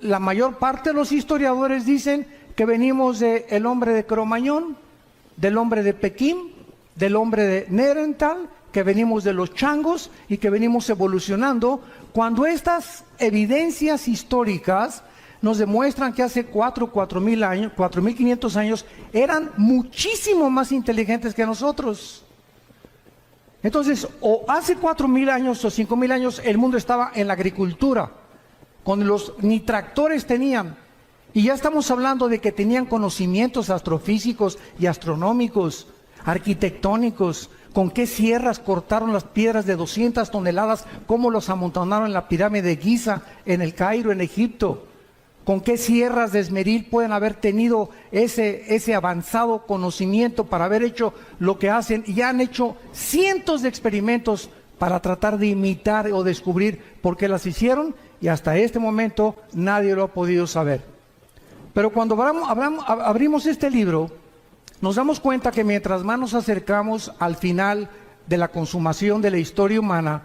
la mayor parte de los historiadores dicen que venimos del hombre de Cromañón, del hombre de Pekín, del hombre de Neandertal, que venimos de los changos y que venimos evolucionando, cuando estas evidencias históricas nos demuestran que hace 4.000 años, 4.500 años, eran muchísimo más inteligentes que nosotros. Entonces, o hace 4.000 años o 5.000 años el mundo estaba en la agricultura, con ni tractores tenían, y ya estamos hablando de que tenían conocimientos astrofísicos y astronómicos, arquitectónicos, con qué sierras cortaron las piedras de 200 toneladas, cómo los amontonaron en la pirámide de Giza, en el Cairo, en Egipto, con qué sierras de esmeril pueden haber tenido ese avanzado conocimiento para haber hecho lo que hacen, y ya han hecho cientos de experimentos para tratar de imitar o descubrir por qué las hicieron, y hasta este momento nadie lo ha podido saber. Pero cuando abrimos este libro, nos damos cuenta que mientras más nos acercamos al final de la consumación de la historia humana,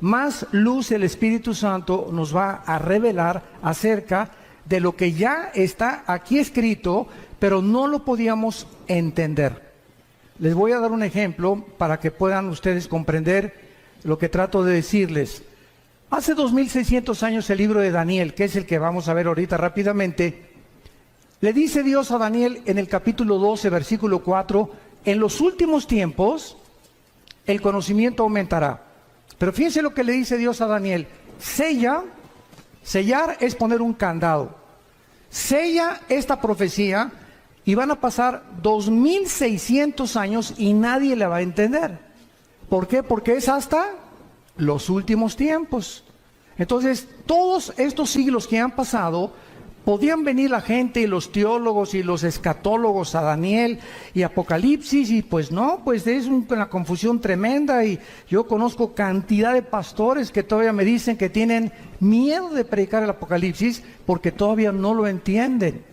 más luz el Espíritu Santo nos va a revelar acerca de lo que ya está aquí escrito, pero no lo podíamos entender. Les voy a dar un ejemplo para que puedan ustedes comprender lo que trato de decirles. Hace 2600 años el libro de Daniel, que es el que vamos a ver ahorita rápidamente, le dice Dios a Daniel en el capítulo 12, versículo 4, en los últimos tiempos el conocimiento aumentará. Pero fíjense lo que le dice Dios a Daniel: sellar es poner un candado. Sella esta profecía y van a pasar 2600 años y nadie la va a entender. ¿Por qué? Porque es hasta los últimos tiempos. Entonces, todos estos siglos que han pasado, podían venir la gente y los teólogos y los escatólogos a Daniel y Apocalipsis, y pues no, pues es una confusión tremenda, y yo conozco cantidad de pastores que todavía me dicen que tienen miedo de predicar el Apocalipsis porque todavía no lo entienden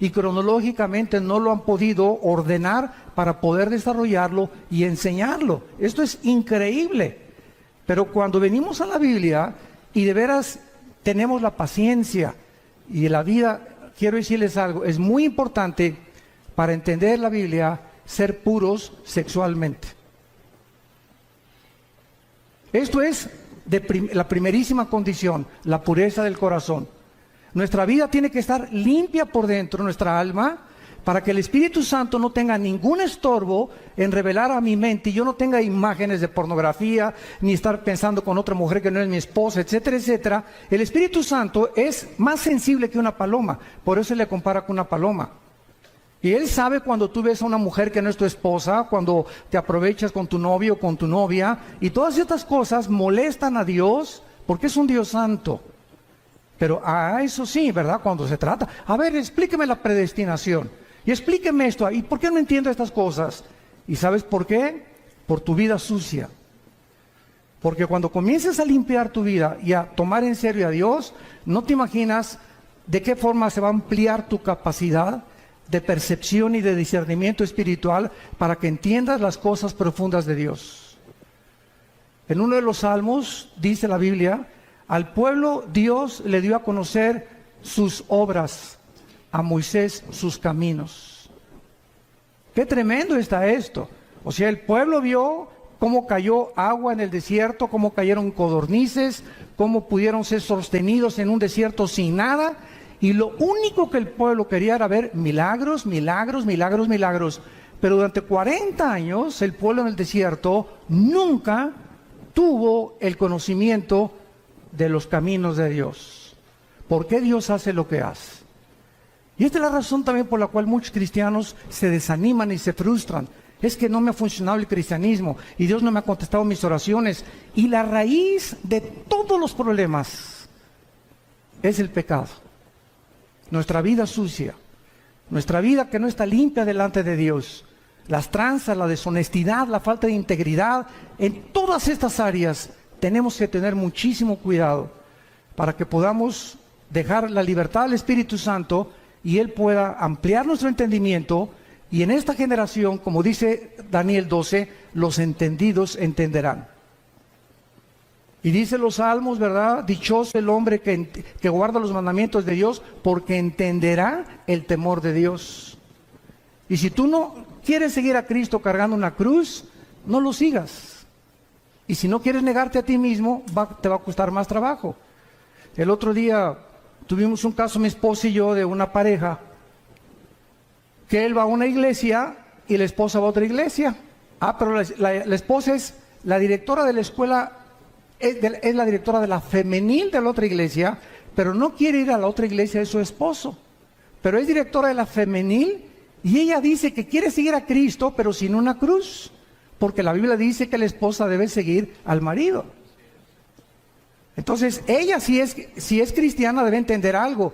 y cronológicamente no lo han podido ordenar para poder desarrollarlo y enseñarlo. Esto es increíble. Pero cuando venimos a la Biblia y de veras tenemos la paciencia y la vida, quiero decirles algo, es muy importante para entender la Biblia ser puros sexualmente. Esto es la primerísima condición, la pureza del corazón. Nuestra vida tiene que estar limpia por dentro, nuestra alma, para que el Espíritu Santo no tenga ningún estorbo en revelar a mi mente y yo no tenga imágenes de pornografía, ni estar pensando con otra mujer que no es mi esposa, etcétera, etcétera. El Espíritu Santo es más sensible que una paloma, por eso se le compara con una paloma. Y Él sabe cuando tú ves a una mujer que no es tu esposa, cuando te aprovechas con tu novio o con tu novia, y todas estas cosas molestan a Dios, porque es un Dios santo. Pero eso sí, ¿verdad? Cuando se trata, a ver, explíqueme la predestinación. Y explíqueme esto, ¿y por qué no entiendo estas cosas? ¿Y sabes por qué? Por tu vida sucia. Porque cuando comiences a limpiar tu vida y a tomar en serio a Dios, no te imaginas de qué forma se va a ampliar tu capacidad de percepción y de discernimiento espiritual para que entiendas las cosas profundas de Dios. En uno de los salmos, dice la Biblia, al pueblo Dios le dio a conocer sus obras, a Moisés sus caminos. Qué tremendo está esto. O sea, el pueblo vio cómo cayó agua en el desierto, cómo cayeron codornices, cómo pudieron ser sostenidos en un desierto sin nada, y lo único que el pueblo quería era ver milagros, milagros, milagros, milagros. Pero durante 40 años el pueblo en el desierto nunca tuvo el conocimiento de los caminos de Dios. ¿Por qué Dios hace lo que hace? Y esta es la razón también por la cual muchos cristianos se desaniman y se frustran. Es que no me ha funcionado el cristianismo y Dios no me ha contestado mis oraciones. Y la raíz de todos los problemas es el pecado. Nuestra vida sucia, nuestra vida que no está limpia delante de Dios, las tranzas, la deshonestidad, la falta de integridad, en todas estas áreas tenemos que tener muchísimo cuidado para que podamos dejar la libertad al Espíritu Santo y Él pueda ampliar nuestro entendimiento. Y en esta generación, como dice Daniel 12, los entendidos entenderán. Y dice los salmos, ¿verdad? Dichoso el hombre que guarda los mandamientos de Dios, porque entenderá el temor de Dios. Y si tú no quieres seguir a Cristo cargando una cruz, no lo sigas. Y si no quieres negarte a ti mismo, te va a costar más trabajo. El otro día tuvimos un caso, mi esposa y yo, de una pareja, que él va a una iglesia y la esposa va a otra iglesia. Pero la esposa es la directora de la escuela, es la directora de la femenil de la otra iglesia, pero no quiere ir a la otra iglesia de su esposo. Pero es directora de la femenil y ella dice que quiere seguir a Cristo, pero sin una cruz, porque la Biblia dice que la esposa debe seguir al marido. Entonces, ella si es cristiana debe entender algo.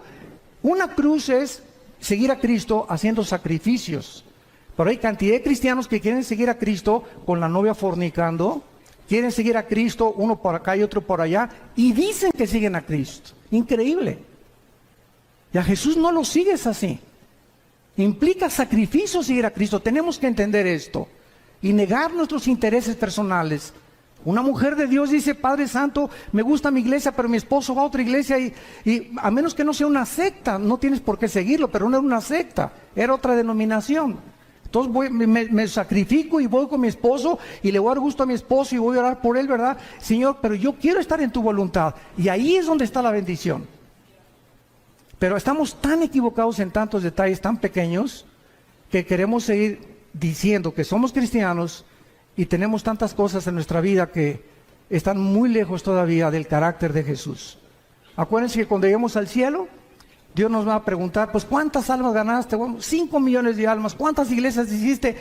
Una cruz es seguir a Cristo haciendo sacrificios. Pero hay cantidad de cristianos que quieren seguir a Cristo con la novia fornicando, quieren seguir a Cristo, uno por acá y otro por allá, y dicen que siguen a Cristo. Increíble. Y a Jesús no lo sigues así. Implica sacrificio seguir a Cristo. Tenemos que entender esto y negar nuestros intereses personales. Una mujer de Dios dice: Padre Santo, me gusta mi iglesia, pero mi esposo va a otra iglesia y a menos que no sea una secta, no tienes por qué seguirlo, pero no era una secta, era otra denominación. Entonces me sacrifico y voy con mi esposo y le voy a dar gusto a mi esposo y voy a orar por él, ¿verdad? Señor, pero yo quiero estar en tu voluntad. Y ahí es donde está la bendición. Pero estamos tan equivocados en tantos detalles tan pequeños que queremos seguir diciendo que somos cristianos y tenemos tantas cosas en nuestra vida que están muy lejos todavía del carácter de Jesús. Acuérdense que cuando lleguemos al cielo, Dios nos va a preguntar: pues ¿cuántas almas ganaste? Bueno, 5 millones de almas. ¿Cuántas iglesias hiciste?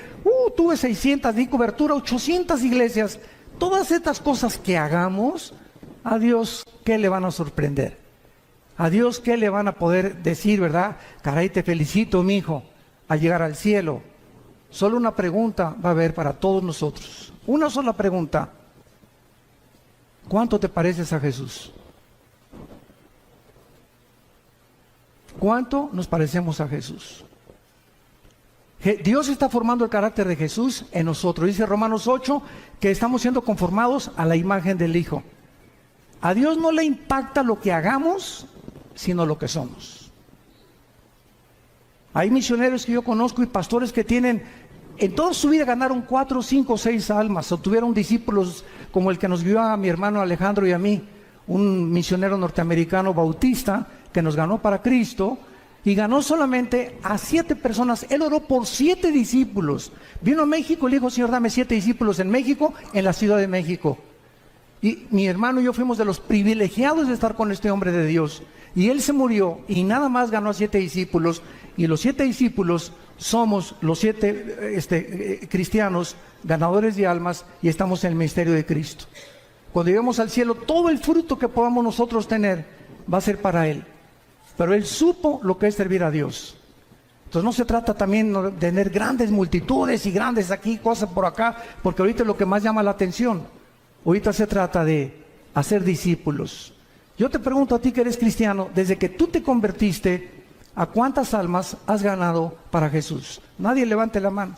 Tuve 600, di cobertura, 800 iglesias. Todas estas cosas que hagamos, a Dios, ¿qué le van a sorprender? A Dios, ¿qué le van a poder decir, verdad? Caray, te felicito, mi hijo, al llegar al cielo. Solo una pregunta va a haber para todos nosotros. Una sola pregunta. ¿Cuánto te pareces a Jesús? ¿Cuánto nos parecemos a Jesús? Dios está formando el carácter de Jesús en nosotros. Dice Romanos 8 que estamos siendo conformados a la imagen del Hijo. A Dios no le impacta lo que hagamos, sino lo que somos. Hay misioneros que yo conozco y pastores que tienen, en toda su vida ganaron 4, 5, 6 almas, o tuvieron discípulos como el que nos guió a mi hermano Alejandro y a mí, un misionero norteamericano bautista que nos ganó para Cristo, y ganó solamente a 7 personas. Él oró por 7 discípulos. Vino a México y le dijo: Señor, dame 7 discípulos en México, en la Ciudad de México. Y mi hermano y yo fuimos de los privilegiados de estar con este hombre de Dios. Y él se murió y nada más ganó a 7 discípulos. Y los 7 discípulos somos los 7 cristianos ganadores de almas y estamos en el ministerio de Cristo. Cuando lleguemos al cielo, todo el fruto que podamos nosotros tener va a ser para Él. Pero Él supo lo que es servir a Dios. Entonces no se trata también de tener grandes multitudes y grandes aquí, cosas por acá, porque ahorita es lo que más llama la atención. Ahorita se trata de hacer discípulos. Yo te pregunto a ti que eres cristiano, desde que tú te convertiste, ¿a cuántas almas has ganado para Jesús? Nadie levante la mano.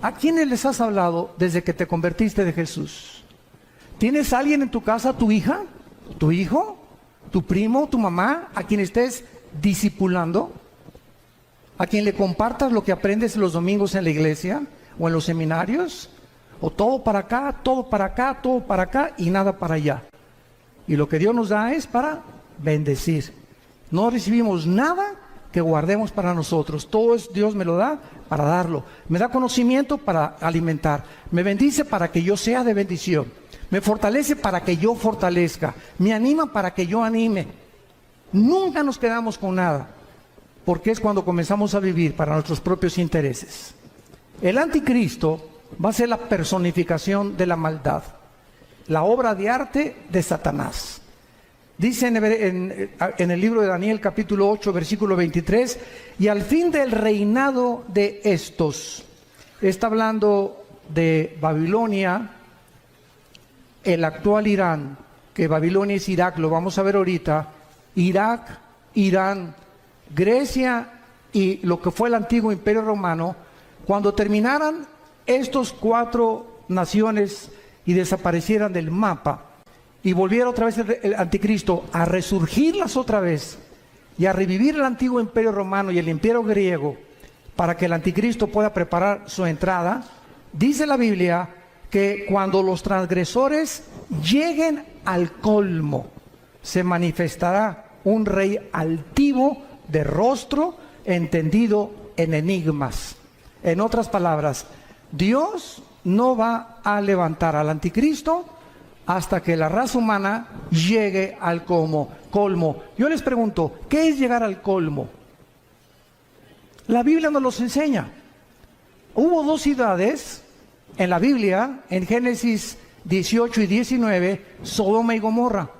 ¿A quiénes les has hablado desde que te convertiste de Jesús? ¿Tienes a alguien en tu casa, tu hija, tu hijo, tu primo, tu mamá, a quien estés discipulando? ¿A quien le compartas lo que aprendes los domingos en la iglesia o en los seminarios? ¿O todo para acá, todo para acá, todo para acá y nada para allá? Y lo que Dios nos da es para bendecir. No recibimos nada que guardemos para nosotros. Todo es, Dios me lo da para darlo. Me da conocimiento para alimentar. Me bendice para que yo sea de bendición. Me fortalece para que yo fortalezca. Me anima para que yo anime. Nunca nos quedamos con nada, porque es cuando comenzamos a vivir para nuestros propios intereses. El anticristo va a ser la personificación de la maldad, la obra de arte de Satanás. Dice en el libro de Daniel capítulo 8 versículo 23: y al fin del reinado de estos, está hablando de Babilonia, el actual Irán, que Babilonia es Irak, lo vamos a ver ahorita. Irak, Irán, Grecia y lo que fue el antiguo Imperio Romano. Cuando terminaran estos 4 naciones y desaparecieran del mapa, y volviera otra vez el anticristo a resurgirlas otra vez y a revivir el antiguo imperio romano y el imperio griego para que el anticristo pueda preparar su entrada, dice la Biblia que cuando los transgresores lleguen al colmo, se manifestará un rey altivo de rostro, entendido en enigmas. En otras palabras, Dios no va a levantar al anticristo hasta que la raza humana llegue al colmo. Yo les pregunto, ¿qué es llegar al colmo? La Biblia nos los enseña. Hubo dos ciudades en la Biblia, en Génesis 18 y 19, Sodoma y Gomorra.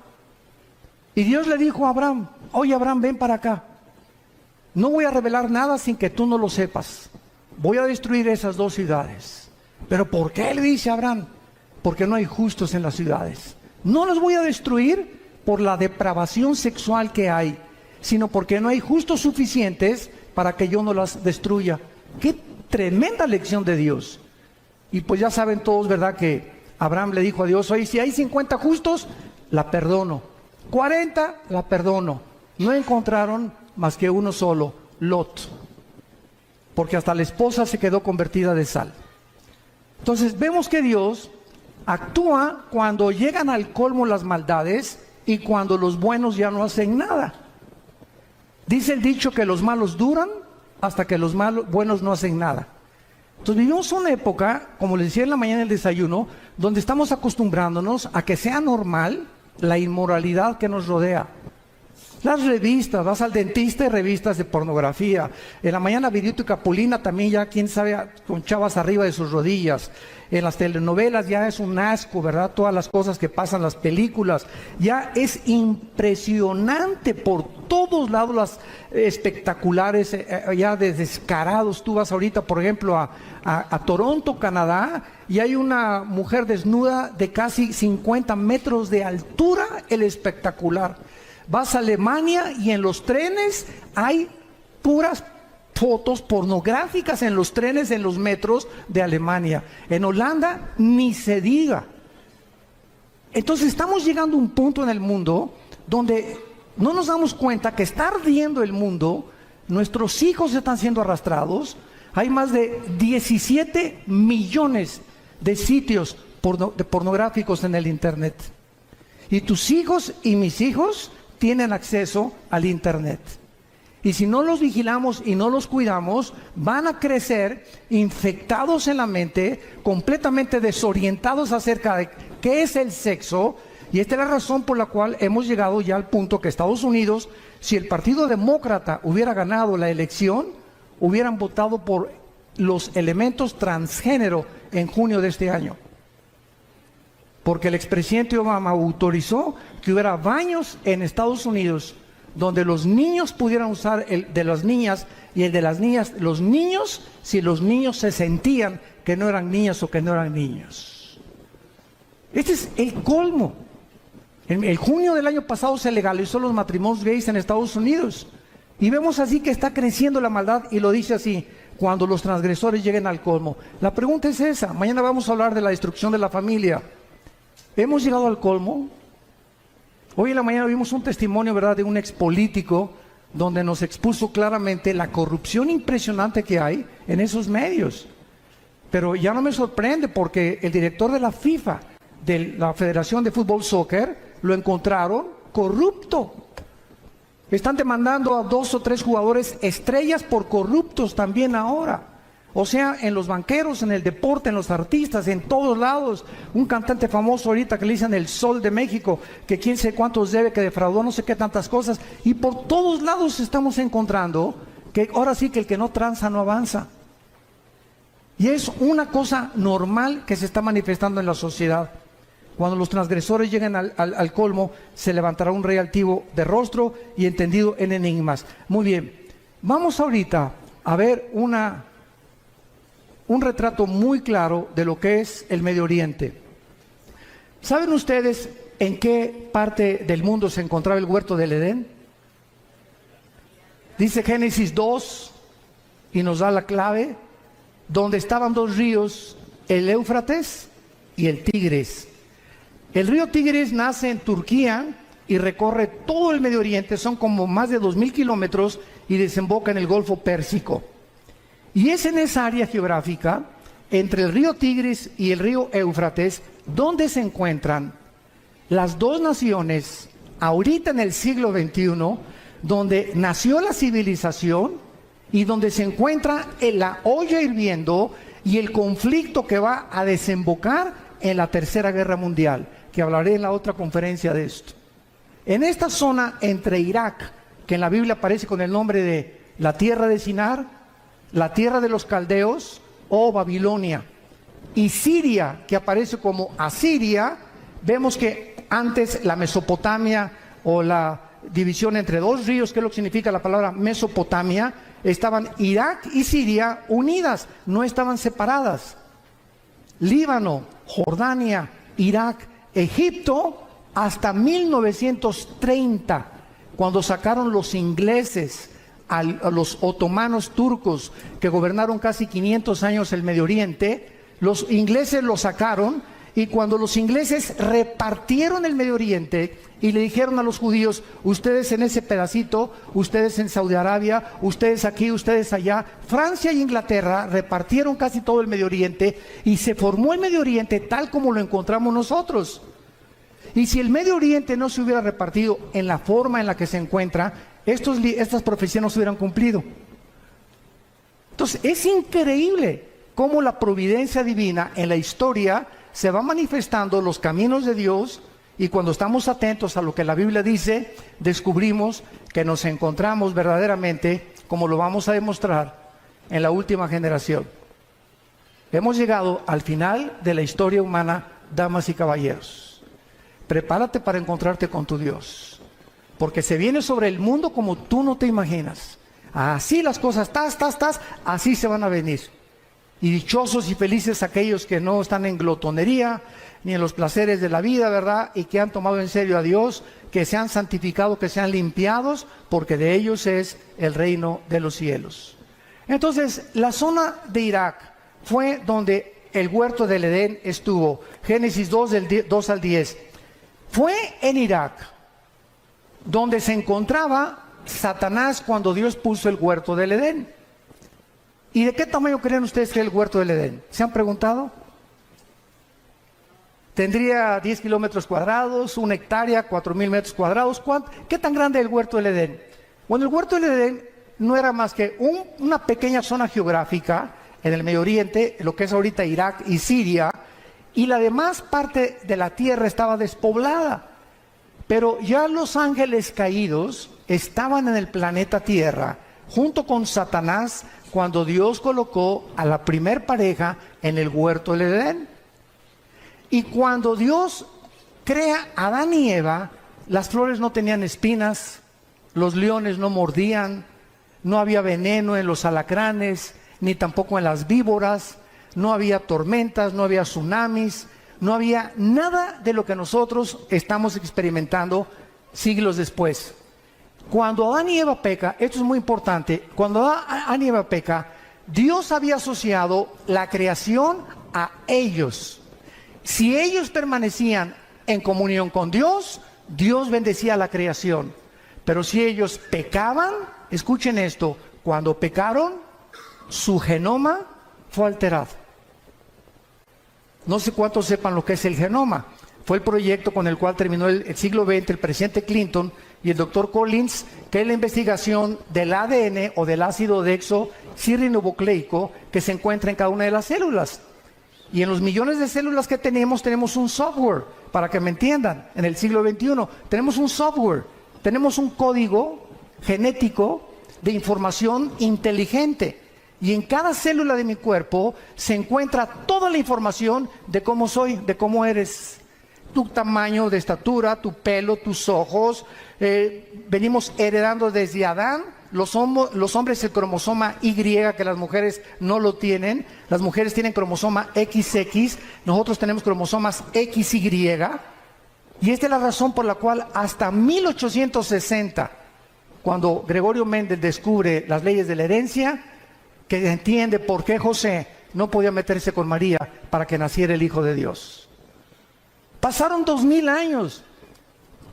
Y Dios le dijo a Abraham, oye Abraham, ven para acá. No voy a revelar nada sin que tú no lo sepas. Voy a destruir esas dos ciudades. ¿Pero por qué le dice a Abraham? Porque no hay justos en las ciudades. No los voy a destruir por la depravación sexual que hay, sino porque no hay justos suficientes para que yo no las destruya. ¡Qué tremenda lección de Dios! Y pues ya saben todos, ¿verdad?, que Abraham le dijo a Dios, oye, si hay 50 justos, la perdono. 40, la perdono. No encontraron más que uno solo, Lot. Porque hasta la esposa se quedó convertida de sal. Entonces vemos que Dios actúa cuando llegan al colmo las maldades y cuando los buenos ya no hacen nada. Dice el dicho que los malos duran hasta que los buenos no hacen nada. Entonces vivimos una época, como les decía en la mañana en el desayuno, donde estamos acostumbrándonos a que sea normal la inmoralidad que nos rodea. Las revistas, vas al dentista y revistas de pornografía. En la mañana Virito y Capulina también ya, quién sabe, con chavas arriba de sus rodillas. En las telenovelas ya es un asco, ¿verdad? Todas las cosas que pasan, las películas. Ya es impresionante por todos lados las espectaculares, ya de descarados. Tú vas ahorita, por ejemplo, a Toronto, Canadá, y hay una mujer desnuda de casi 50 metros de altura, el espectacular. Vas a Alemania y en los trenes hay puras fotos pornográficas en los trenes, en los metros de Alemania. En Holanda ni se diga. Entonces estamos llegando a un punto en el mundo donde no nos damos cuenta que está ardiendo el mundo, nuestros hijos están siendo arrastrados. Hay más de 17 millones de sitios pornográficos en el internet. Y tus hijos y mis hijos tienen acceso al internet. Y si no los vigilamos y no los cuidamos, van a crecer infectados en la mente, completamente desorientados acerca de qué es el sexo. Y esta es la razón por la cual hemos llegado ya al punto que Estados Unidos, si el Partido Demócrata hubiera ganado la elección, hubieran votado por los elementos transgénero en junio de este año. Porque el expresidente Obama autorizó que hubiera baños en Estados Unidos donde los niños pudieran usar el de las niñas y el de las niñas, los niños, si los niños se sentían que no eran niñas o que no eran niños. Este es el colmo. En el junio del año pasado se legalizó los matrimonios gays en Estados Unidos. Y vemos así que está creciendo la maldad y lo dice así, cuando los transgresores lleguen al colmo. La pregunta es esa, mañana vamos a hablar de la destrucción de la familia. ¿Hemos llegado al colmo? Hoy en la mañana vimos un testimonio, ¿verdad?, de un expolítico donde nos expuso claramente la corrupción impresionante que hay en esos medios. Pero ya no me sorprende porque el director de la FIFA, de la Federación de Fútbol Soccer, lo encontraron corrupto. Están demandando a 2 o 3 jugadores estrellas por corruptos también ahora. O sea, en los banqueros, en el deporte, en los artistas, en todos lados. Un cantante famoso ahorita que le dicen el Sol de México, que quién sé cuántos debe, que defraudó no sé qué tantas cosas. Y por todos lados estamos encontrando que ahora sí que el que no tranza no avanza. Y es una cosa normal que se está manifestando en la sociedad. Cuando los transgresores lleguen al colmo, se levantará un rey altivo de rostro y entendido en enigmas. Muy bien, vamos ahorita a ver un retrato muy claro de lo que es el Medio Oriente. ¿Saben ustedes en qué parte del mundo se encontraba el huerto del Edén? Dice Génesis 2 y nos da la clave, donde estaban 2 ríos, el Éufrates y el Tigris. El río Tigris nace en Turquía y recorre todo el Medio Oriente, son como más de 2000 kilómetros y desemboca en el Golfo Pérsico. Y es en esa área geográfica, entre el río Tigris y el río Éufrates, donde se encuentran las dos naciones, ahorita en el siglo XXI, donde nació la civilización y donde se encuentra en la olla hirviendo y el conflicto que va a desembocar en la Tercera Guerra Mundial, que hablaré en la otra conferencia de esto. En esta zona entre Irak, que en la Biblia aparece con el nombre de la tierra de Sinar, la tierra de los caldeos o Babilonia, y Siria, que aparece como Asiria, vemos que antes la Mesopotamia o la división entre dos ríos, que es lo que significa la palabra Mesopotamia, estaban Irak y Siria unidas, no estaban separadas. Líbano, Jordania, Irak, Egipto, hasta 1930, cuando sacaron los ingleses a los otomanos turcos que gobernaron casi 500 años el Medio Oriente, los ingleses lo sacaron, y cuando los ingleses repartieron el Medio Oriente y le dijeron a los judíos, ustedes en ese pedacito, ustedes en Saudi Arabia, ustedes aquí, ustedes allá, Francia e Inglaterra repartieron casi todo el Medio Oriente y se formó el Medio Oriente tal como lo encontramos nosotros. Y si el Medio Oriente no se hubiera repartido en la forma en la que se encuentra, estas profecías no se hubieran cumplido. Entonces es increíble cómo la providencia divina en la historia se va manifestando los caminos de Dios, y cuando estamos atentos a lo que la Biblia dice, descubrimos que nos encontramos verdaderamente, como lo vamos a demostrar, en la última generación. Hemos llegado al final de la historia humana, damas y caballeros. Prepárate para encontrarte con tu Dios, porque se viene sobre el mundo como tú no te imaginas. Así las cosas, así se van a venir. Y dichosos y felices aquellos que no están en glotonería, ni en los placeres de la vida, ¿verdad? Y que han tomado en serio a Dios, que se han santificado, que se han limpiados, porque de ellos es el reino de los cielos. Entonces, la zona de Irak fue donde el huerto del Edén estuvo. Génesis 2, del 2 al 10. Fue en Irak donde se encontraba Satanás cuando Dios puso el huerto del Edén. ¿Y de qué tamaño creen ustedes que es el huerto del Edén? ¿Se han preguntado? Tendría 10 kilómetros cuadrados, 1 hectárea, 4000 metros cuadrados. ¿Qué tan grande es el huerto del Edén? Bueno, el huerto del Edén no era más que una pequeña zona geográfica en el Medio Oriente, lo que es ahorita Irak y Siria, y la demás parte de la tierra estaba despoblada. Pero ya los ángeles caídos estaban en el planeta Tierra, junto con Satanás, cuando Dios colocó a la primer pareja en el huerto del Edén. Y cuando Dios crea a Adán y Eva, las flores no tenían espinas, los leones no mordían, no había veneno en los alacranes, ni tampoco en las víboras, no había tormentas, no había tsunamis, no había nada de lo que nosotros estamos experimentando siglos después. Cuando Adán y Eva peca, esto es muy importante, cuando Adán y Eva peca, Dios había asociado la creación a ellos. Si ellos permanecían en comunión con Dios, Dios bendecía la creación. Pero si ellos pecaban, escuchen esto, cuando pecaron, su genoma fue alterado. No sé cuántos sepan lo que es el genoma. Fue el proyecto con el cual terminó el siglo XX el presidente Clinton y el doctor Collins, que es la investigación del ADN o del ácido desoxirribonucleico que se encuentra en cada una de las células. Y en los millones de células que tenemos un software, para que me entiendan, en el siglo XXI, tenemos un software, tenemos un código genético de información inteligente. Y en cada célula de mi cuerpo se encuentra toda la información de cómo soy, de cómo eres, tu tamaño de estatura, tu pelo, tus ojos. Venimos heredando desde Adán, los hombres el cromosoma Y, que las mujeres no lo tienen. Las mujeres tienen cromosoma XX, nosotros tenemos cromosomas XY. Y esta es la razón por la cual hasta 1860, cuando Gregorio Mendel descubre las leyes de la herencia, que entiende por qué José no podía meterse con María para que naciera el Hijo de Dios. Pasaron 2000 años.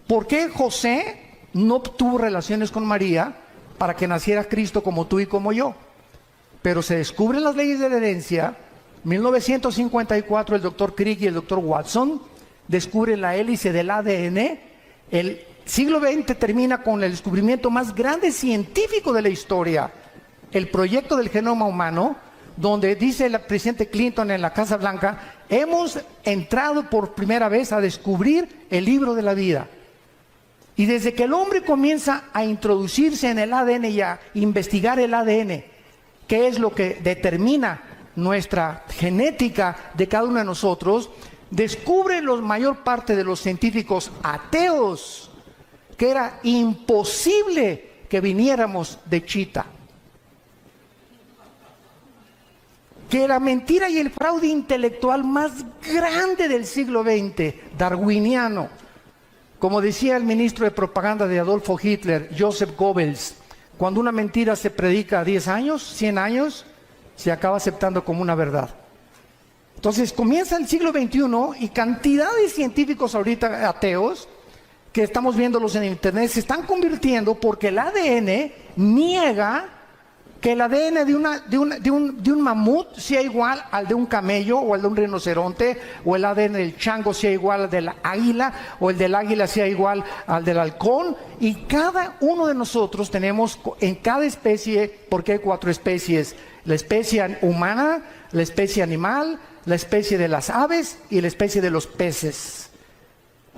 ¿Por qué José no tuvo relaciones con María para que naciera Cristo como tú y como yo? Pero se descubren las leyes de la herencia. 1954 el doctor Crick y el doctor Watson descubren la hélice del ADN. El siglo XX termina con el descubrimiento más grande científico de la historia, el proyecto del genoma humano, donde dice el presidente Clinton en la Casa Blanca: hemos entrado por primera vez a descubrir el libro de la vida. Y desde que el hombre comienza a introducirse en el ADN y a investigar el ADN, que es lo que determina nuestra genética de cada uno de nosotros, descubre la mayor parte de los científicos ateos que era imposible que viniéramos de Chita, que la mentira y el fraude intelectual más grande del siglo XX, darwiniano, como decía el ministro de propaganda de Adolfo Hitler, Joseph Goebbels, cuando una mentira se predica 10 años, 100 años, se acaba aceptando como una verdad. Entonces comienza el siglo XXI y cantidad de científicos ahorita ateos, que estamos viéndolos en internet, se están convirtiendo porque el ADN niega que el ADN de un mamut sea igual al de un camello o al de un rinoceronte, o el ADN del chango sea igual al del águila, o el del águila sea igual al del halcón. Y cada uno de nosotros tenemos en cada especie, porque hay 4 especies: la especie humana, la especie animal, la especie de las aves y la especie de los peces.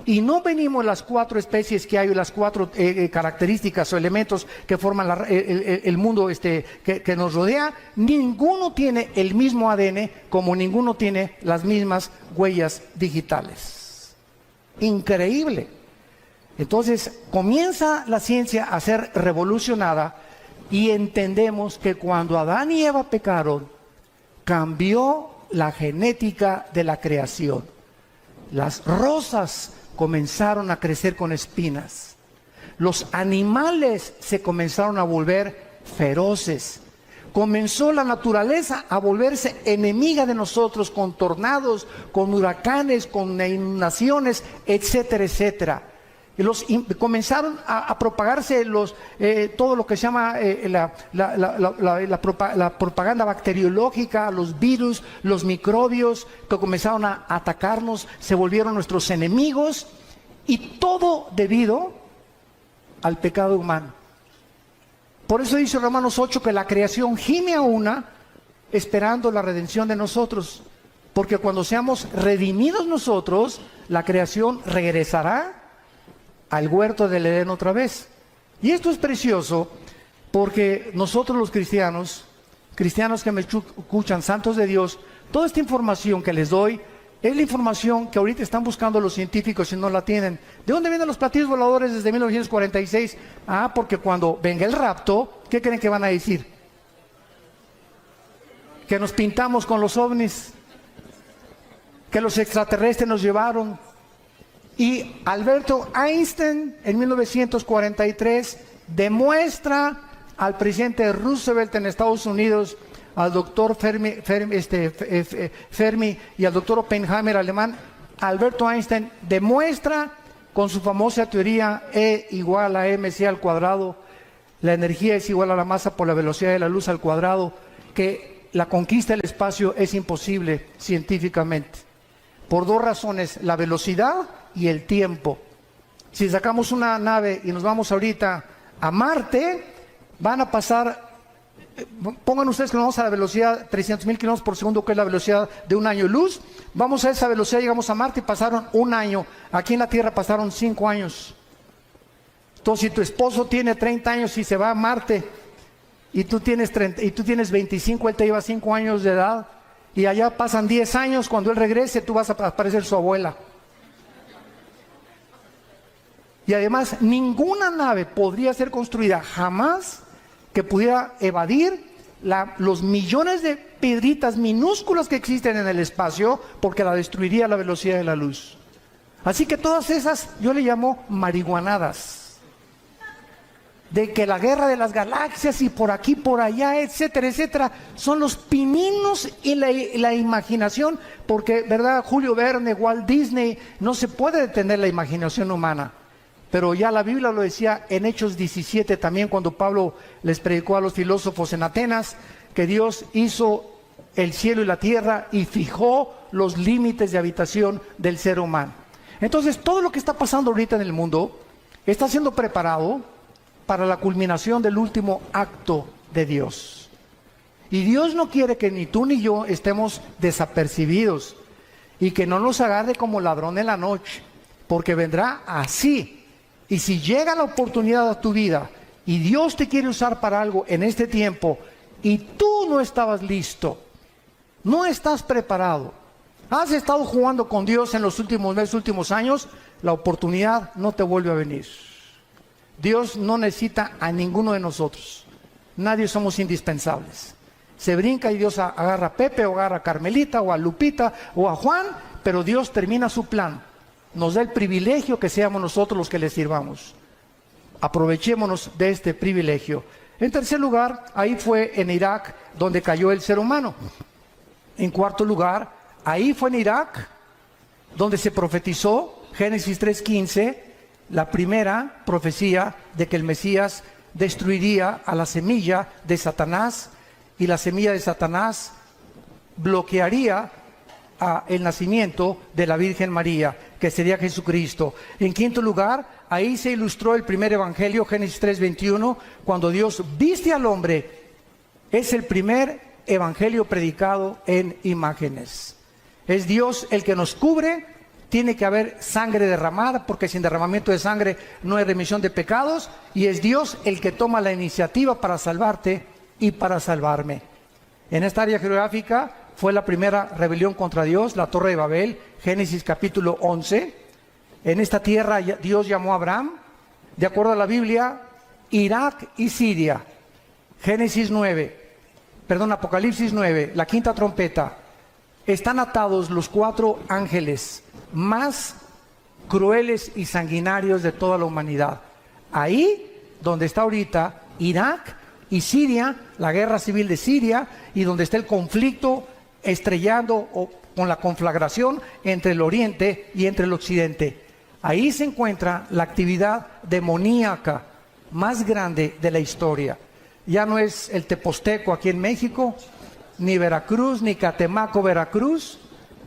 Y no venimos las 4 especies que hay, las 4 características o elementos que forman el mundo que nos rodea. Ninguno tiene el mismo ADN, como ninguno tiene las mismas huellas digitales. Increíble. Entonces comienza la ciencia a ser revolucionada y entendemos que cuando Adán y Eva pecaron, cambió la genética de la creación. Las rosas comenzaron a crecer con espinas. Los animales se comenzaron a volver feroces. Comenzó la naturaleza a volverse enemiga de nosotros, con tornados, con huracanes, con inundaciones, etcétera, etcétera. Comenzaron a propagarse todo lo que se llama la propaganda bacteriológica, los virus, los microbios que comenzaron a atacarnos, se volvieron nuestros enemigos, y todo debido al pecado humano. Por eso dice Romanos 8 que la creación gime a una esperando la redención de nosotros, porque cuando seamos redimidos nosotros, la creación regresará al huerto del Edén otra vez. Y esto es precioso porque nosotros los cristianos que me escuchan, santos de Dios, toda esta información que les doy es la información que ahorita están buscando los científicos y no la tienen. ¿De dónde vienen los platillos voladores desde 1946? Porque cuando venga el rapto, ¿qué creen que van a decir? Que nos pintamos con los ovnis, que los extraterrestres nos llevaron. Y Alberto Einstein en 1943 demuestra al presidente Roosevelt en Estados Unidos, al doctor Fermi y al doctor Oppenheimer alemán. Alberto Einstein demuestra con su famosa teoría E igual a mc al cuadrado, la energía es igual a la masa por la velocidad de la luz al cuadrado, que la conquista del espacio es imposible científicamente, por 2 razones: la velocidad y el tiempo. Si sacamos una nave y nos vamos ahorita a Marte, van a pasar, pongan ustedes que nos vamos a la velocidad 300,000 kilómetros por segundo, que es la velocidad de un año luz. Vamos a esa velocidad, llegamos a Marte y pasaron 1 año. Aquí en la Tierra pasaron 5 años. Entonces, si tu esposo tiene 30 años y se va a Marte, y tú tienes 25, él te lleva 5 años de edad, y allá pasan 10 años, cuando él regrese, tú vas a parecer su abuela. Y además, ninguna nave podría ser construida jamás que pudiera evadir los millones de piedritas minúsculas que existen en el espacio, porque la destruiría a la velocidad de la luz. Así que todas esas yo le llamo marihuanadas. de que la guerra de las galaxias y por aquí, por allá, etcétera, etcétera, son los pininos y la imaginación, porque, ¿verdad? Julio Verne, Walt Disney, no se puede detener la imaginación humana. Pero ya la Biblia lo decía en Hechos 17 también, cuando Pablo les predicó a los filósofos en Atenas, que Dios hizo el cielo y la tierra y fijó los límites de habitación del ser humano. Entonces, todo lo que está pasando ahorita en el mundo está siendo preparado para la culminación del último acto de Dios. Y Dios no quiere que ni tú ni yo estemos desapercibidos y que no nos agarre como ladrón en la noche, porque vendrá así. Y si llega la oportunidad a tu vida y Dios te quiere usar para algo en este tiempo y tú no estabas listo, no estás preparado, has estado jugando con Dios en los últimos meses, últimos años, la oportunidad no te vuelve a venir. Dios no necesita a ninguno de nosotros. Nadie somos indispensables. Se brinca y Dios agarra a Pepe, o agarra a Carmelita, o a Lupita, o a Juan, pero Dios termina su plan. Nos da el privilegio que seamos nosotros los que le sirvamos. Aprovechémonos de este privilegio. En tercer lugar, ahí fue en Irak donde cayó el ser humano. En cuarto lugar, ahí fue en Irak donde se profetizó, Génesis 3:15, la primera profecía de que el Mesías destruiría a la semilla de Satanás, y la semilla de Satanás bloquearía el nacimiento de la Virgen María, que sería Jesucristo. En quinto lugar, ahí se ilustró el primer evangelio, Génesis 3:21, cuando Dios viste al hombre. Es el primer evangelio predicado en imágenes. Es Dios el que nos cubre. Tiene que haber sangre derramada, porque sin derramamiento de sangre no hay remisión de pecados, y es Dios el que toma la iniciativa para salvarte y para salvarme. En esta área geográfica fue la primera rebelión contra Dios, la Torre de Babel, Génesis capítulo 11. En esta tierra Dios llamó a Abraham, de acuerdo a la Biblia, Irak y Siria. Apocalipsis 9, la quinta trompeta. Están atados los 4 ángeles más crueles y sanguinarios de toda la humanidad. Ahí donde está ahorita Irak y Siria, la guerra civil de Siria, y donde está el conflicto estrellando o con la conflagración entre el oriente y entre el occidente. Ahí se encuentra la actividad demoníaca más grande de la historia. Ya no es el Teposteco aquí en México, ni Veracruz, ni Catemaco, Veracruz.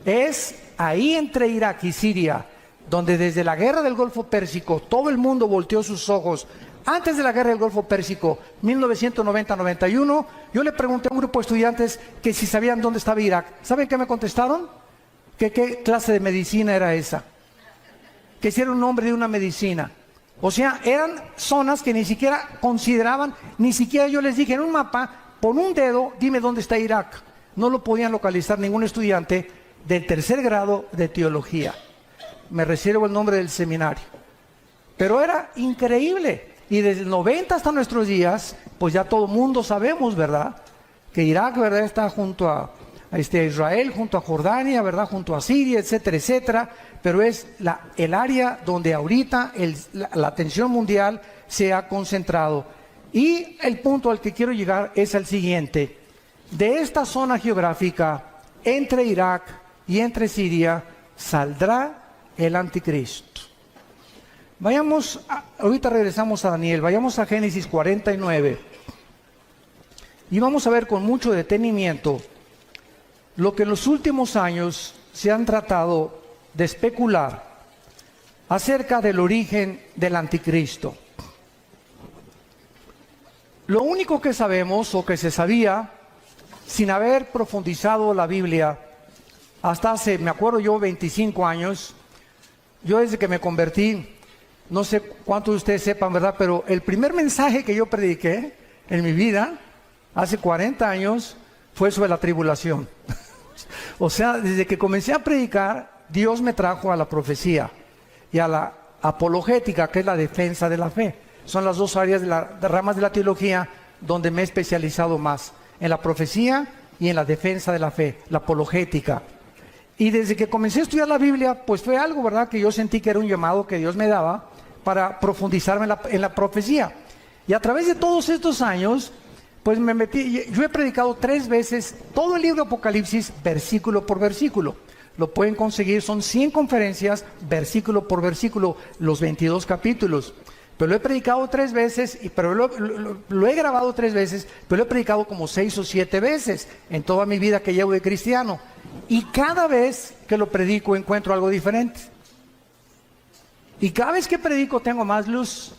Es ahí entre Irak y Siria, donde desde la guerra del Golfo Pérsico todo el mundo volteó sus ojos. Antes de la guerra del Golfo Pérsico, 1990-91, yo le pregunté a un grupo de estudiantes que si sabían dónde estaba Irak. ¿Saben qué me contestaron? Que qué clase de medicina era esa. Que si era un nombre de una medicina. O sea, eran zonas que ni siquiera consideraban, ni siquiera yo les dije en un mapa, pon un dedo, dime dónde está Irak. No lo podían localizar ningún estudiante del tercer grado de teología. Me reservo el nombre del seminario. Pero era increíble. Y desde el 90 hasta nuestros días, pues ya todo el mundo sabemos, ¿verdad? Que Irak, ¿verdad? Está junto a Israel, junto a Jordania, ¿verdad? Junto a Siria, etcétera, etcétera. Pero es el área donde ahorita la atención mundial se ha concentrado. Y el punto al que quiero llegar es el siguiente. De esta zona geográfica, entre Irak y entre Siria, saldrá el anticristo. Ahorita regresamos a Daniel, vayamos a Génesis 49. Y vamos a ver con mucho detenimiento lo que en los últimos años se han tratado de especular acerca del origen del anticristo. Lo único que sabemos, o que se sabía, sin haber profundizado la Biblia, hasta hace, me acuerdo yo, 25 años, yo desde que me convertí, no sé cuántos de ustedes sepan, ¿verdad? Pero el primer mensaje que yo prediqué en mi vida, hace 40 años, fue sobre la tribulación. O sea, desde que comencé a predicar, Dios me trajo a la profecía y a la apologética, que es la defensa de la fe. Son las dos áreas de ramas de la teología donde me he especializado más, en la profecía y en la defensa de la fe, la apologética. Y desde que comencé a estudiar la Biblia, pues fue algo, ¿verdad?, que yo sentí que era un llamado que Dios me daba para profundizarme en la profecía. Y a través de todos estos años, pues me metí, yo he predicado 3 veces todo el libro de Apocalipsis, versículo por versículo. Lo pueden conseguir, son 100 conferencias, versículo por versículo, los 22 capítulos. Pero lo he predicado 3 veces, pero lo he grabado 3 veces, pero lo he predicado como 6 o 7 veces en toda mi vida que llevo de cristiano. Y cada vez que lo predico encuentro algo diferente. Y cada vez que predico tengo más luz.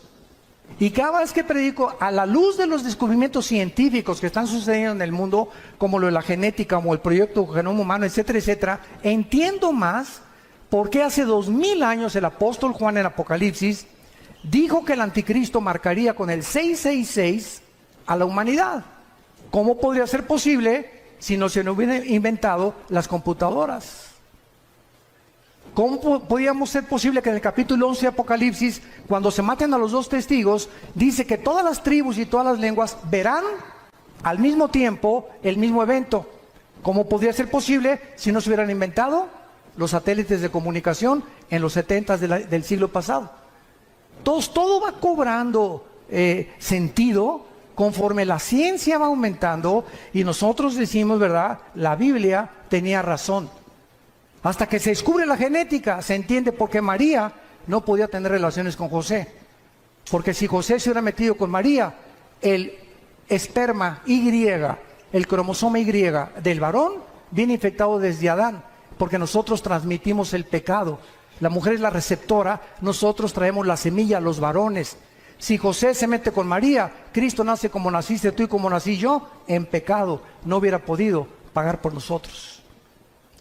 Y cada vez que predico a la luz de los descubrimientos científicos que están sucediendo en el mundo, como lo de la genética, como el proyecto Genoma Humano, etcétera, etcétera, entiendo más por qué hace 2000 años el apóstol Juan en Apocalipsis dijo que el anticristo marcaría con el 666 a la humanidad. ¿Cómo podría ser posible si no se hubieran inventado las computadoras? ¿Cómo podíamos ser posible que en el capítulo 11 de Apocalipsis, cuando se maten a los 2 testigos, dice que todas las tribus y todas las lenguas verán al mismo tiempo el mismo evento? ¿Cómo podría ser posible si no se hubieran inventado los satélites de comunicación en los 70 del siglo pasado? Entonces, todo va cobrando sentido conforme la ciencia va aumentando y nosotros decimos, ¿verdad? La Biblia tenía razón. Hasta que se descubre la genética, se entiende por qué María no podía tener relaciones con José. Porque si José se hubiera metido con María, el esperma Y, el cromosoma Y del varón, viene infectado desde Adán, porque nosotros transmitimos el pecado. La mujer es la receptora, nosotros traemos la semilla a los varones. Si José se mete con María, Cristo nace como naciste tú y como nací yo, en pecado. No hubiera podido pagar por nosotros.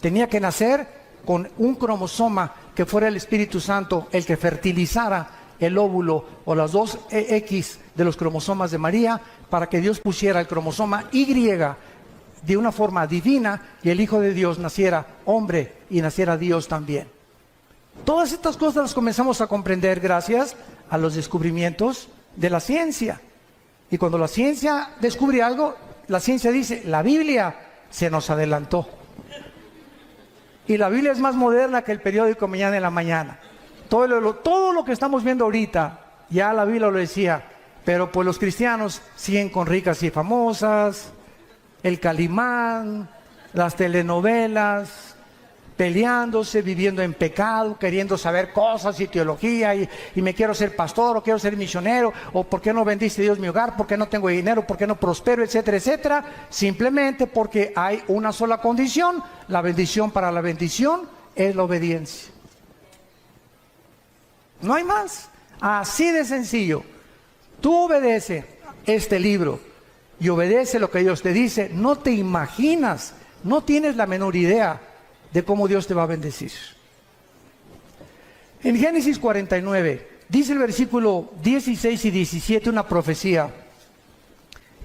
Tenía que nacer con un cromosoma que fuera el Espíritu Santo, el que fertilizara el óvulo o las 2 X de los cromosomas de María, para que Dios pusiera el cromosoma Y de una forma divina y el Hijo de Dios naciera hombre y naciera Dios también. Todas estas cosas las comenzamos a comprender gracias a los descubrimientos de la ciencia. Y cuando la ciencia descubre algo, la ciencia dice, la Biblia se nos adelantó. Y la Biblia es más moderna que el periódico Mañana en la Mañana. Todo lo que estamos viendo ahorita, ya la Biblia lo decía, pero pues los cristianos siguen con Ricas y Famosas, el Calimán, las telenovelas, peleándose, viviendo en pecado, queriendo saber cosas y teología, y me quiero ser pastor, o quiero ser misionero, o por qué no bendice Dios mi hogar, por qué no tengo dinero, por qué no prospero, etcétera, etcétera, simplemente porque hay una sola condición. La bendición para la bendición es la obediencia. No hay más, así de sencillo. Tú obedece este libro y obedece lo que Dios te dice, no te imaginas, no tienes la menor idea de cómo Dios te va a bendecir. En Génesis 49, dice el versículo 16 y 17 una profecía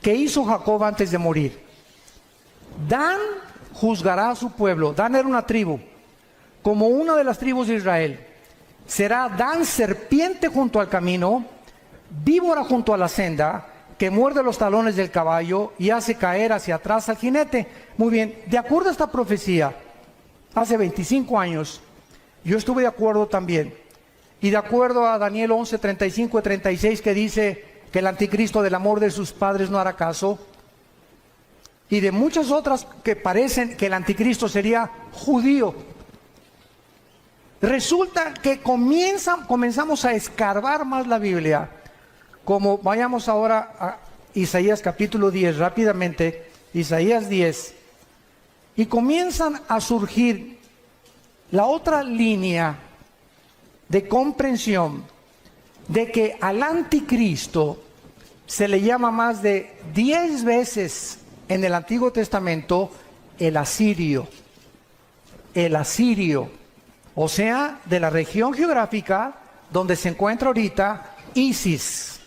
que hizo Jacob antes de morir. Dan juzgará a su pueblo. Dan era una tribu, como una de las tribus de Israel. Será Dan serpiente junto al camino, víbora junto a la senda, que muerde los talones del caballo y hace caer hacia atrás al jinete. Muy bien, de acuerdo a esta profecía, hace 25 años, yo estuve de acuerdo también. Y de acuerdo a Daniel 11, 35 y 36, que dice que el anticristo del amor de sus padres no hará caso. Y de muchas otras que parecen que el anticristo sería judío. Resulta que comenzamos a escarbar más la Biblia. Como vayamos ahora a Isaías capítulo 10, rápidamente, Isaías 10. Y comienzan a surgir la otra línea de comprensión de que al anticristo se le llama más de 10 veces en el Antiguo Testamento el asirio. El asirio, o sea, de la región geográfica donde se encuentra ahorita ISIS,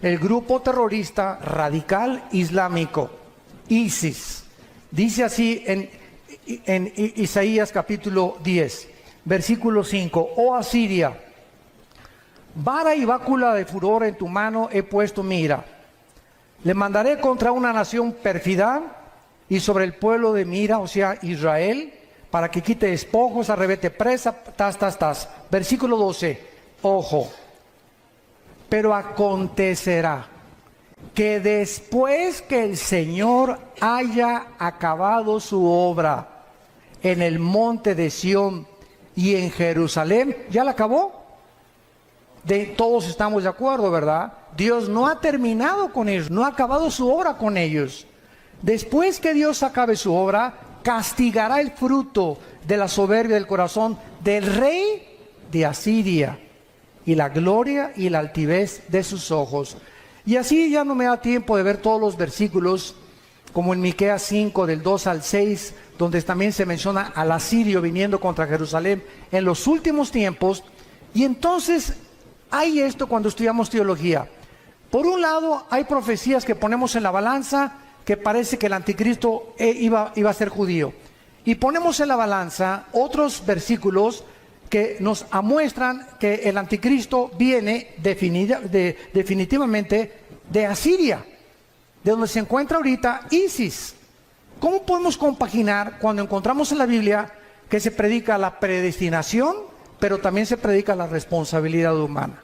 el grupo terrorista radical islámico, ISIS. Dice así en Isaías capítulo 10, versículo 5, oh Asiria, vara y bácula de furor en tu mano he puesto mi ira. Le mandaré contra una nación pérfida y sobre el pueblo de mi ira, o sea, Israel, para que quite despojos, arrebete presa, Versículo 12, ojo, pero acontecerá. que después que el Señor haya acabado su obra en el monte de Sión y en Jerusalén, ¿ya la acabó? Todos estamos de acuerdo, ¿verdad? Dios no ha terminado con ellos, no ha acabado su obra con ellos. Después que Dios acabe su obra, castigará el fruto de la soberbia del corazón del rey de Asiria y la gloria y la altivez de sus ojos. Y así ya no me da tiempo de ver todos los versículos, como en Miqueas 5 del 2 al 6, donde también se menciona al asirio viniendo contra Jerusalén en los últimos tiempos. Y entonces hay esto cuando estudiamos teología. Por un lado, hay profecías que ponemos en la balanza, que parece que el anticristo iba a ser judío. Y ponemos en la balanza otros versículos que nos amuestran que el anticristo viene definitivamente de Asiria, de donde se encuentra ahorita ISIS. ¿Cómo podemos compaginar cuando encontramos en la Biblia que se predica la predestinación, pero también se predica la responsabilidad humana?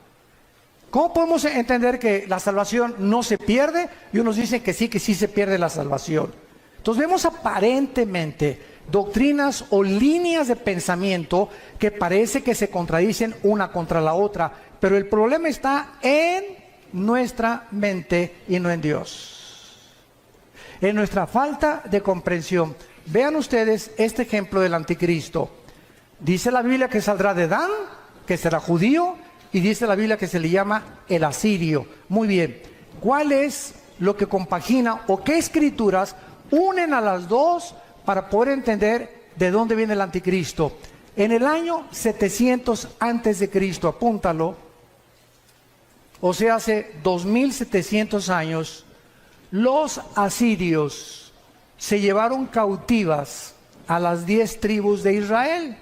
¿Cómo podemos entender que la salvación no se pierde y unos dicen que sí se pierde la salvación? Entonces vemos aparentemente doctrinas o líneas de pensamiento que parece que se contradicen una contra la otra, pero el problema está en nuestra mente y no en Dios, en nuestra falta de comprensión. Vean ustedes este ejemplo del anticristo. Dice la Biblia que saldrá de Dan, que será judío, y dice la Biblia que se le llama el asirio. Muy bien, ¿cuál es lo que compagina o qué escrituras unen a las dos para poder entender de dónde viene el anticristo? En el año 700 antes de Cristo, apúntalo, o sea, hace 2700 años, los asirios se llevaron cautivas a las 10 tribus de Israel.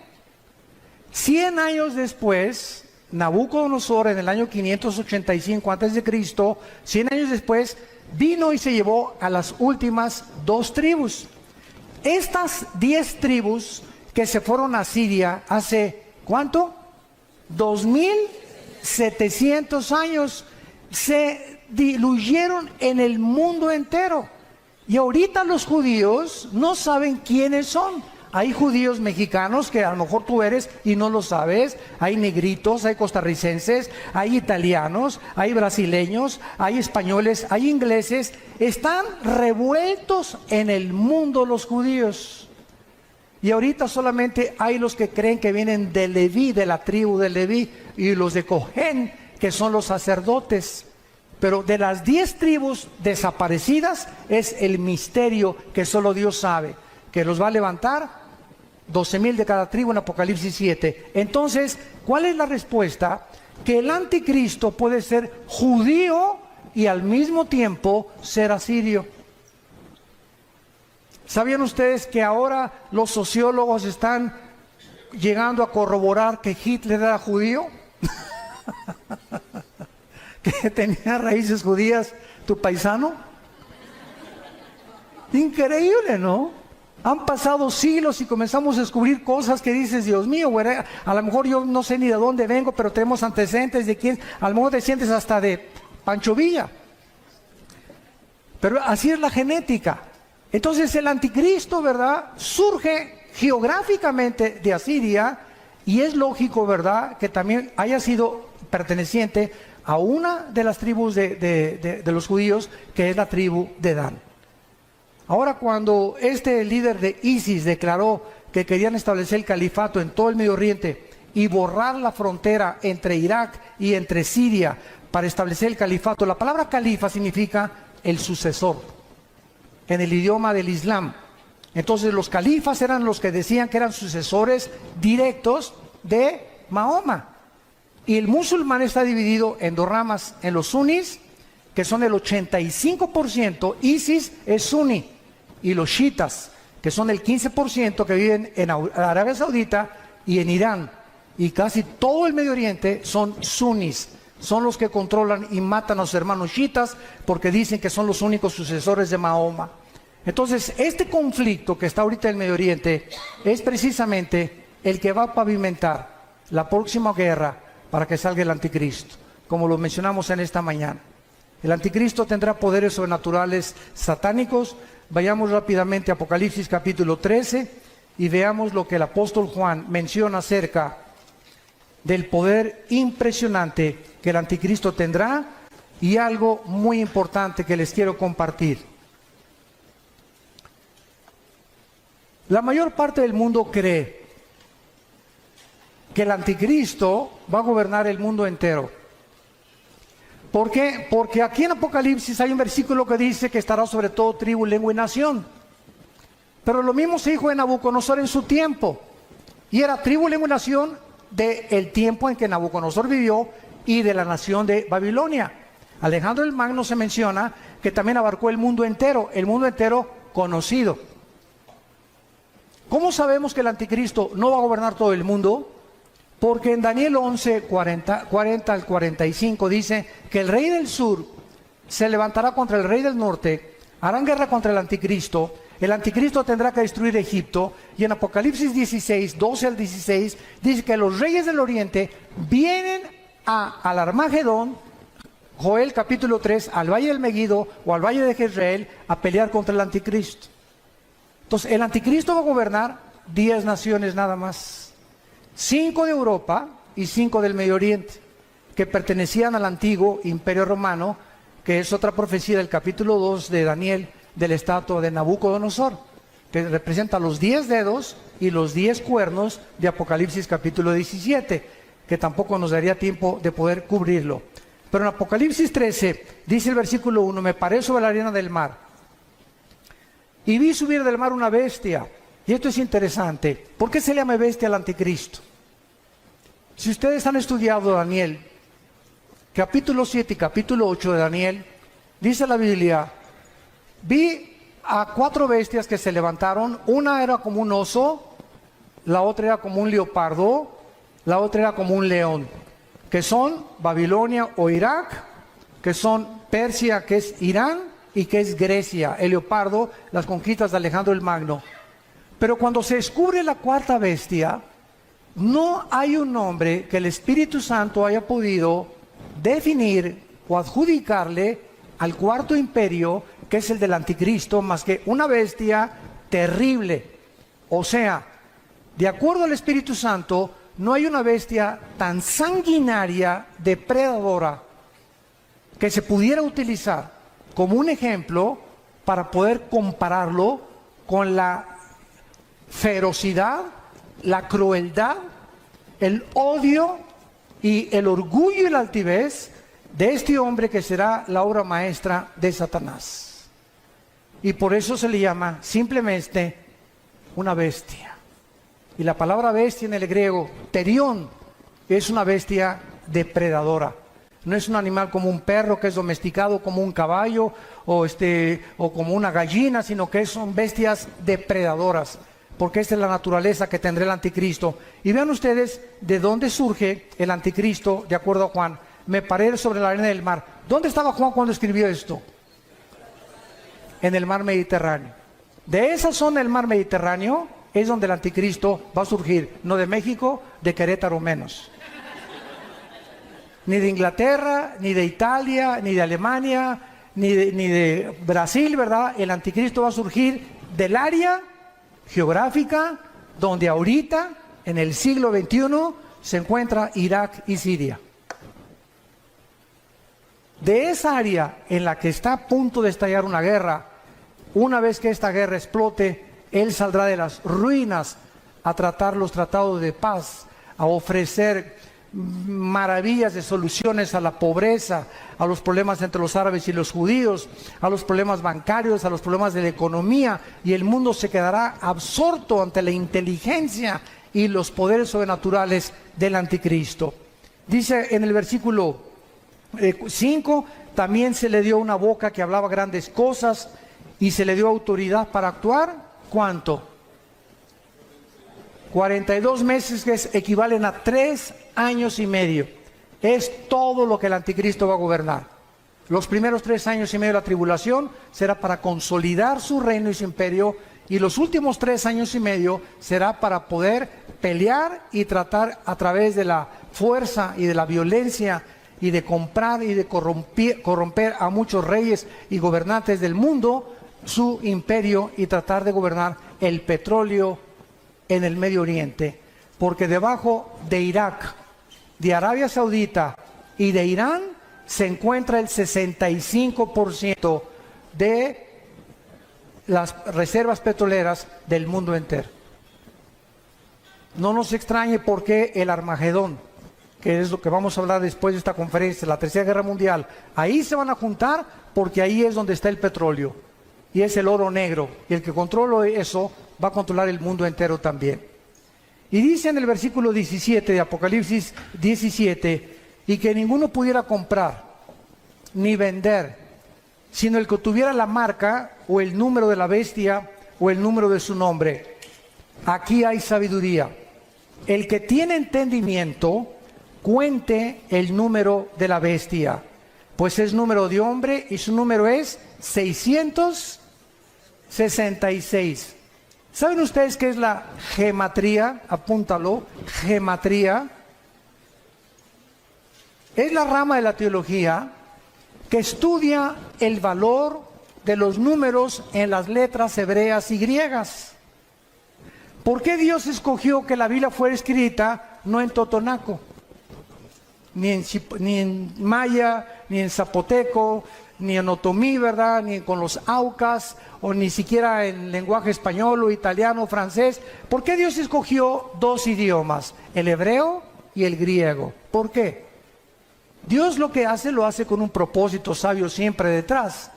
100 años después, Nabucodonosor, en el año 585 antes de Cristo, 100 años después, vino y se llevó a las últimas 2 tribus. Estas 10 tribus que se fueron a Siria hace, ¿cuánto? 2700 años, se diluyeron en el mundo entero. Y ahorita los judíos no saben quiénes son. Hay judíos mexicanos que a lo mejor tú eres y no lo sabes. Hay negritos, hay costarricenses, hay italianos, hay brasileños, hay españoles, hay ingleses. Están revueltos en el mundo los judíos. Y ahorita solamente hay los que creen que vienen de Leví, de la tribu de Leví, y los de Cojén, que son los sacerdotes. Pero de las 10 tribus desaparecidas es el misterio que solo Dios sabe, que los va a levantar 12,000 de cada tribu en Apocalipsis 7. Entonces, ¿cuál es la respuesta? Que el anticristo puede ser judío y al mismo tiempo ser asirio. ¿Sabían ustedes que ahora los sociólogos están llegando a corroborar que Hitler era judío? Que tenía raíces judías, tu paisano. Increíble, ¿no? Han pasado siglos y comenzamos a descubrir cosas que dices, Dios mío, güey, a lo mejor yo no sé ni de dónde vengo, pero tenemos antecedentes de quién, a lo mejor te sientes hasta de Pancho Villa. Pero así es la genética. Entonces el anticristo, ¿verdad?, surge geográficamente de Asiria, y es lógico, ¿verdad?, que también haya sido perteneciente a una de las tribus de los judíos, que es la tribu de Dan. Ahora, cuando este líder de ISIS declaró que querían establecer el califato en todo el Medio Oriente y borrar la frontera entre Irak y entre Siria para establecer el califato, la palabra califa significa el sucesor en el idioma del Islam. Entonces los califas eran los que decían que eran sucesores directos de Mahoma. Y el musulmán está dividido en 2 ramas, en los sunnis, que son el 85%, ISIS es suní, y los chiitas, que son el 15% que viven en Arabia Saudita y en Irán. Y casi todo el Medio Oriente son sunnis, son los que controlan y matan a los hermanos chiitas porque dicen que son los únicos sucesores de Mahoma. Entonces, este conflicto que está ahorita en el Medio Oriente es precisamente el que va a pavimentar la próxima guerra para que salga el anticristo, como lo mencionamos en esta mañana. El anticristo tendrá poderes sobrenaturales satánicos. Vayamos rápidamente a Apocalipsis capítulo 13 y veamos lo que el apóstol Juan menciona acerca del poder impresionante que el anticristo tendrá y algo muy importante que les quiero compartir. La mayor parte del mundo cree que el anticristo va a gobernar el mundo entero. ¿Por qué? Porque aquí en Apocalipsis hay un versículo que dice que estará sobre todo tribu, lengua y nación. Pero lo mismo se dijo de Nabucodonosor en su tiempo. Y era tribu, lengua y nación del tiempo en que Nabucodonosor vivió y de la nación de Babilonia. Alejandro el Magno se menciona que también abarcó el mundo entero conocido. ¿Cómo sabemos que el anticristo no va a gobernar todo el mundo? Porque en Daniel 11, 40 al 45 dice que el rey del sur se levantará contra el rey del norte, harán guerra contra el anticristo tendrá que destruir Egipto, y en Apocalipsis 16, 12 al 16, dice que los reyes del oriente vienen al Armagedón, Joel capítulo 3, al valle del Megido o al valle de Jezreel, a pelear contra el anticristo. Entonces, el anticristo va a gobernar 10 naciones nada más. 5 de Europa y 5 del Medio Oriente, que pertenecían al antiguo Imperio Romano, que es otra profecía del capítulo 2 de Daniel, de la estatua de Nabucodonosor, que representa los 10 dedos y los 10 cuernos de Apocalipsis capítulo 17, que tampoco nos daría tiempo de poder cubrirlo. Pero en Apocalipsis 13, dice el versículo 1, me paré sobre la arena del mar, y vi subir del mar una bestia. Y esto es interesante. ¿Por qué se le llama bestia al anticristo? Si ustedes han estudiado Daniel, capítulo 7 y capítulo 8 de Daniel, dice la Biblia, vi a 4 bestias que se levantaron. Una era como un oso, la otra era como un leopardo, la otra era como un león, que son Babilonia o Irak, que son Persia, que es Irán, y que es Grecia. El leopardo, las conquistas de Alejandro el Magno. Pero cuando se descubre la 4ª bestia, no hay un nombre que el Espíritu Santo haya podido definir o adjudicarle al 4º imperio, que es el del anticristo, más que una bestia terrible. O sea, de acuerdo al Espíritu Santo, no hay una bestia tan sanguinaria, depredadora, que se pudiera utilizar como un ejemplo para poder compararlo con la ferocidad, la crueldad, el odio y el orgullo y la altivez de este hombre que será la obra maestra de Satanás. Y por eso se le llama simplemente una bestia. Y la palabra bestia en el griego, terión, es una bestia depredadora. No es un animal como un perro que es domesticado, como un caballo o como una gallina, sino que son bestias depredadoras, porque esta es la naturaleza que tendrá el anticristo. Y vean ustedes de dónde surge el anticristo, de acuerdo a Juan. Me paré sobre la arena del mar. ¿Dónde estaba Juan cuando escribió esto? En el mar Mediterráneo. De esa zona del mar Mediterráneo es donde el anticristo va a surgir, no de México, de Querétaro menos. Ni de Inglaterra, ni de Italia, ni de Alemania, ni de Brasil, ¿verdad? El anticristo va a surgir del área geográfica donde ahorita, en el siglo XXI, se encuentra Irak y Siria. De esa área en la que está a punto de estallar una guerra, una vez que esta guerra explote, él saldrá de las ruinas a tratar los tratados de paz, a ofrecer maravillas de soluciones a la pobreza, a los problemas entre los árabes y los judíos, a los problemas bancarios, a los problemas de la economía, y el mundo se quedará absorto ante la inteligencia y los poderes sobrenaturales del anticristo. Dice en el versículo 5, también se le dio una boca que hablaba grandes cosas y se le dio autoridad para actuar. ¿Cuánto? 42 meses, que equivalen a 3 años y medio. Es todo lo que el anticristo va a gobernar. Los primeros 3 años y medio de la tribulación será para consolidar su reino y su imperio, y los últimos 3 años y medio será para poder pelear y tratar a través de la fuerza y de la violencia y de comprar y de corromper a muchos reyes y gobernantes del mundo su imperio y tratar de gobernar el petróleo en el Medio Oriente, porque debajo de Irak, de Arabia Saudita y de Irán se encuentra el 65% de las reservas petroleras del mundo entero. No nos extrañe por qué el Armagedón, que es lo que vamos a hablar después de esta conferencia, la Tercera Guerra Mundial, ahí se van a juntar porque ahí es donde está el petróleo y es el oro negro, y el que controla eso va a controlar el mundo entero también. Y dice en el versículo 17 de Apocalipsis 17, y que ninguno pudiera comprar ni vender, sino el que tuviera la marca o el número de la bestia o el número de su nombre. Aquí hay sabiduría. El que tiene entendimiento, cuente el número de la bestia, pues es número de hombre y su número es 666. ¿Saben ustedes qué es la gematría? Apúntalo, gematría. Es la rama de la teología que estudia el valor de los números en las letras hebreas y griegas. ¿Por qué Dios escogió que la Biblia fuera escrita no en totonaco, ni en maya, ni en zapoteco, ni en otomí, ¿verdad? Ni con los aucas, o ni siquiera en lenguaje español o italiano o francés? ¿Por qué Dios escogió dos idiomas, el hebreo y el griego? ¿Por qué? Dios lo que hace, lo hace con un propósito sabio siempre detrás.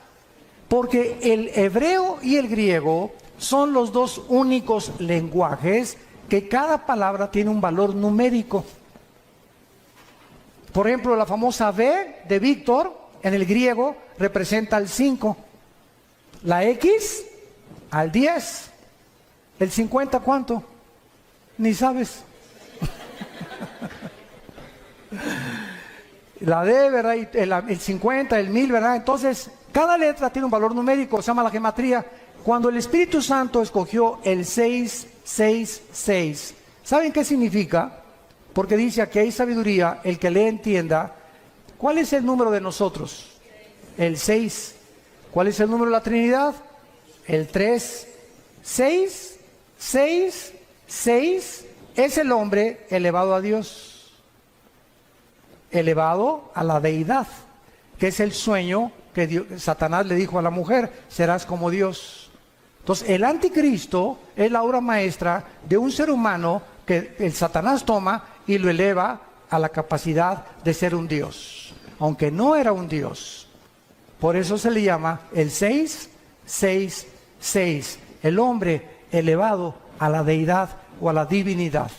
Porque el hebreo y el griego son los dos únicos lenguajes que cada palabra tiene un valor numérico. Por ejemplo, la famosa V de Víctor en el griego representa al 5, la X al 10, el 50 ¿cuánto? Ni sabes. La D, ¿verdad? El 50, el 1000, ¿verdad? Entonces, cada letra tiene un valor numérico, se llama la gematría. Cuando el Espíritu Santo escogió el 666, ¿saben qué significa? Porque dice aquí hay sabiduría, el que le entienda. ¿Cuál es el número de nosotros? El 6. ¿Cuál es el número de la Trinidad? El 3. 6, 6, 6 es el hombre elevado a Dios, elevado a la deidad, que es el sueño que Satanás le dijo a la mujer: serás como Dios. Entonces el anticristo es la obra maestra de un ser humano que el Satanás toma y lo eleva a la capacidad de ser un Dios, aunque no era un Dios. Por eso se le llama el 666, el hombre elevado a la deidad o a la divinidad,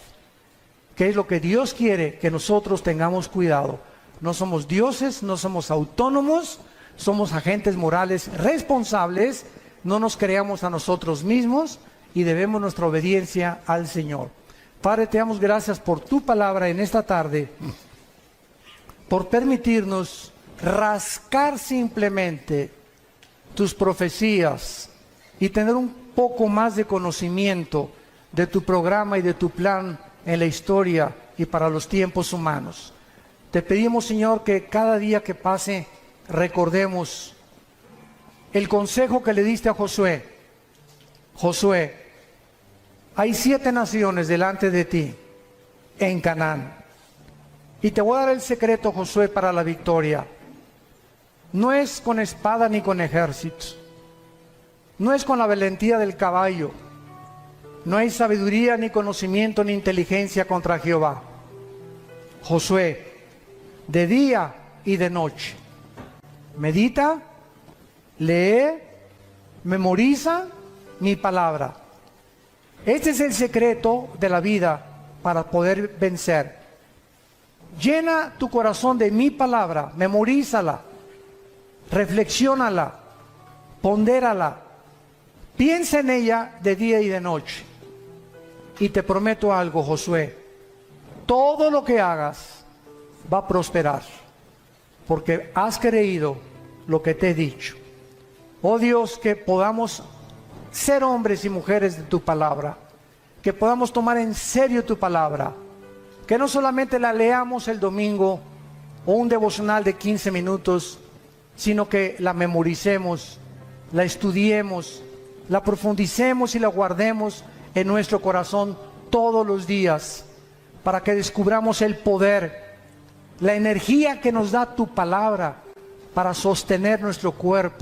que es lo que Dios quiere que nosotros tengamos cuidado. No somos dioses, no somos autónomos, somos agentes morales responsables, no nos creamos a nosotros mismos y debemos nuestra obediencia al Señor. Padre, te damos gracias por tu palabra en esta tarde, por permitirnos rascar simplemente tus profecías y tener un poco más de conocimiento de tu programa y de tu plan en la historia y para los tiempos humanos. Te pedimos, Señor, que cada día que pase recordemos el consejo que le diste a Josué. Josué, hay 7 naciones delante de ti en Canaán, y te voy a dar el secreto, Josué, para la victoria. No es con espada ni con ejércitos, no es con la valentía del caballo, no hay sabiduría ni conocimiento ni inteligencia contra Jehová. Josué, de día y de noche, medita, lee, memoriza mi palabra. Este es el secreto de la vida para poder vencer. Llena tu corazón de mi palabra, memorízala, reflexiónala, pondérala, piensa en ella de día y de noche. Y te prometo algo, Josué, todo lo que hagas va a prosperar, porque has creído lo que te he dicho. Oh Dios, que podamos ser hombres y mujeres de tu palabra, que podamos tomar en serio tu palabra, que no solamente la leamos el domingo o un devocional de 15 minutos, sino que la memoricemos, la estudiemos, la profundicemos y la guardemos en nuestro corazón todos los días, para que descubramos el poder, la energía que nos da tu palabra para sostener nuestro cuerpo.